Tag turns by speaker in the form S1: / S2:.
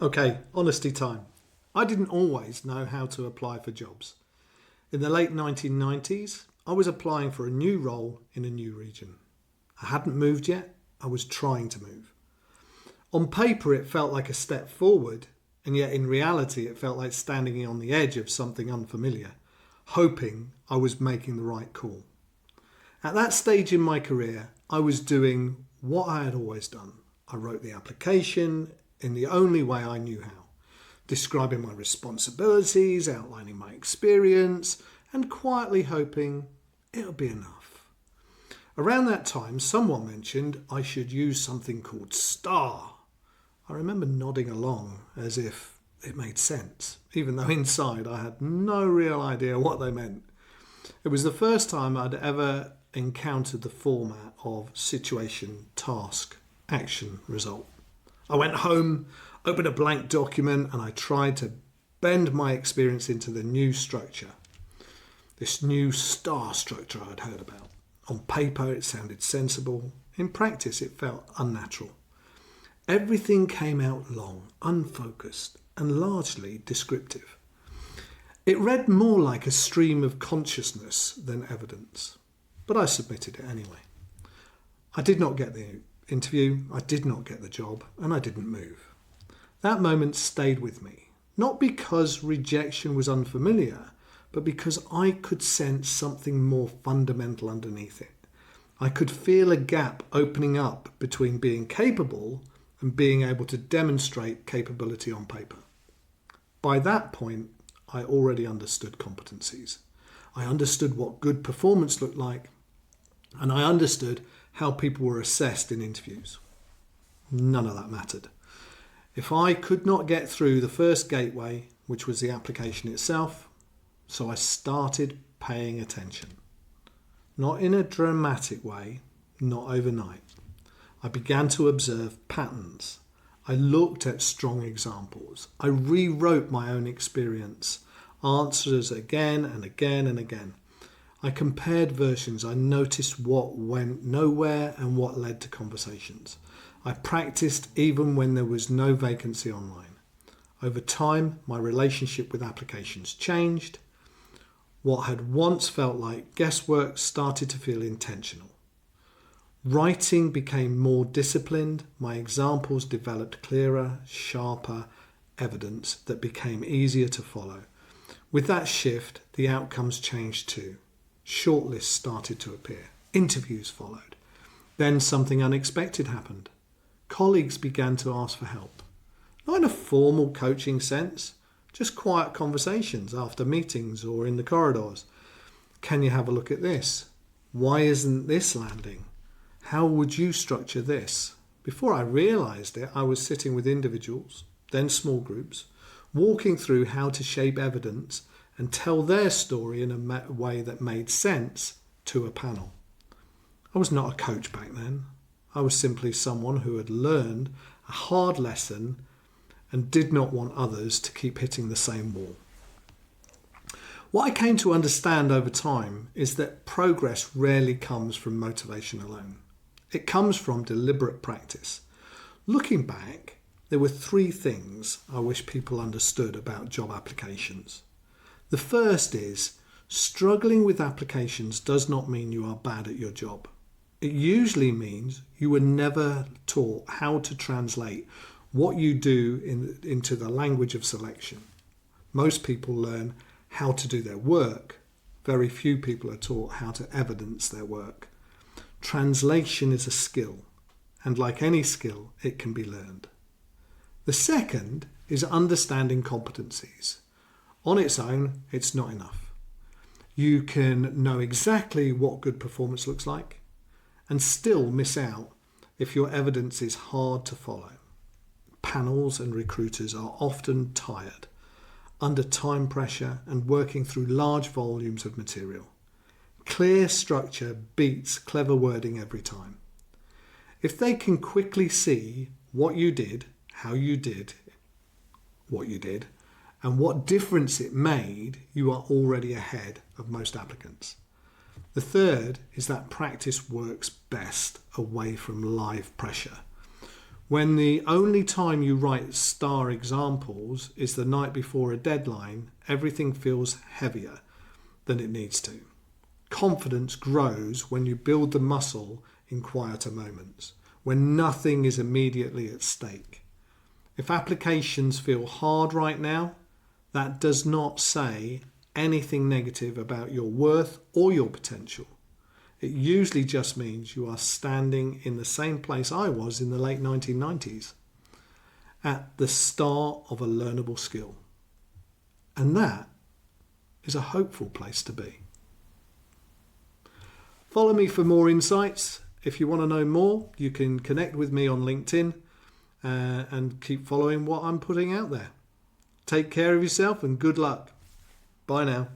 S1: Okay, honesty time. I didn't always know how to apply for jobs. In the late 1990s, I was applying for a new role in a new region. I hadn't moved yet, I was trying to move. On paper, it felt like a step forward, and yet in reality, it felt like standing on the edge of something unfamiliar, hoping I was making the right call. At that stage in my career, I was doing what I had always done. I wrote the application in the only way I knew how, describing my responsibilities, outlining my experience, and quietly hoping it'll be enough. Around that time, someone mentioned I should use something called STAR. I remember nodding along as if it made sense, even though inside I had no real idea what they meant. It was the first time I'd ever encountered the format of situation, task, action, result. I went home, opened a blank document, and I tried to bend my experience into the new structure. This new STAR structure I'd heard about. On paper, it sounded sensible. In practice, it felt unnatural. Everything came out long, unfocused, and largely descriptive. It read more like a stream of consciousness than evidence, but I submitted it anyway. I did not get the interview, I did not get the job, and I didn't move. That moment stayed with me, not because rejection was unfamiliar, but because I could sense something more fundamental underneath it. I could feel a gap opening up between being capable and being able to demonstrate capability on paper. By that point, I already understood competencies. I understood what good performance looked like, and I understood how people were assessed in interviews. None of that mattered. If I could not get through the first gateway, which was the application itself, so I started paying attention. Not in a dramatic way, not overnight. I began to observe patterns. I looked at strong examples. I rewrote my own experience, answers again and again and again. I compared versions. I noticed what went nowhere and what led to conversations. I practiced even when there was no vacancy online. Over time, my relationship with applications changed. What had once felt like guesswork started to feel intentional. Writing became more disciplined. My examples developed clearer, sharper evidence that became easier to follow. With that shift, the outcomes changed too. Shortlists started to appear. Interviews followed. Then something unexpected happened. Colleagues began to ask for help. Not in a formal coaching sense, just quiet conversations after meetings or in the corridors. Can you have a look at this? Why isn't this landing? How would you structure this? Before I realised it, I was sitting with individuals, then small groups, walking through how to shape evidence and tell their story in a way that made sense to a panel. I was not a coach back then. I was simply someone who had learned a hard lesson and did not want others to keep hitting the same wall. What I came to understand over time is that progress rarely comes from motivation alone. It comes from deliberate practice. Looking back, there were 3 things I wish people understood about job applications. The first is, struggling with applications does not mean you are bad at your job. It usually means you were never taught how to translate what you do into the language of selection. Most people learn how to do their work. Very few people are taught how to evidence their work. Translation is a skill, and like any skill, it can be learned. The second is understanding competencies. On its own, it's not enough. You can know exactly what good performance looks like and still miss out if your evidence is hard to follow. Panels and recruiters are often tired, under time pressure and working through large volumes of material. Clear structure beats clever wording every time. If they can quickly see what you did, how you did what you did, and what difference it made, you are already ahead of most applicants. The third is that practice works best away from live pressure. When the only time you write star examples is the night before a deadline, everything feels heavier than it needs to. Confidence grows when you build the muscle in quieter moments, when nothing is immediately at stake. If applications feel hard right now, that does not say anything negative about your worth or your potential. It usually just means you are standing in the same place I was in the late 1990s, at the start of a learnable skill. And that is a hopeful place to be. Follow me for more insights. If you want to know more, you can connect with me on LinkedIn and keep following what I'm putting out there. Take care of yourself and good luck. Bye now.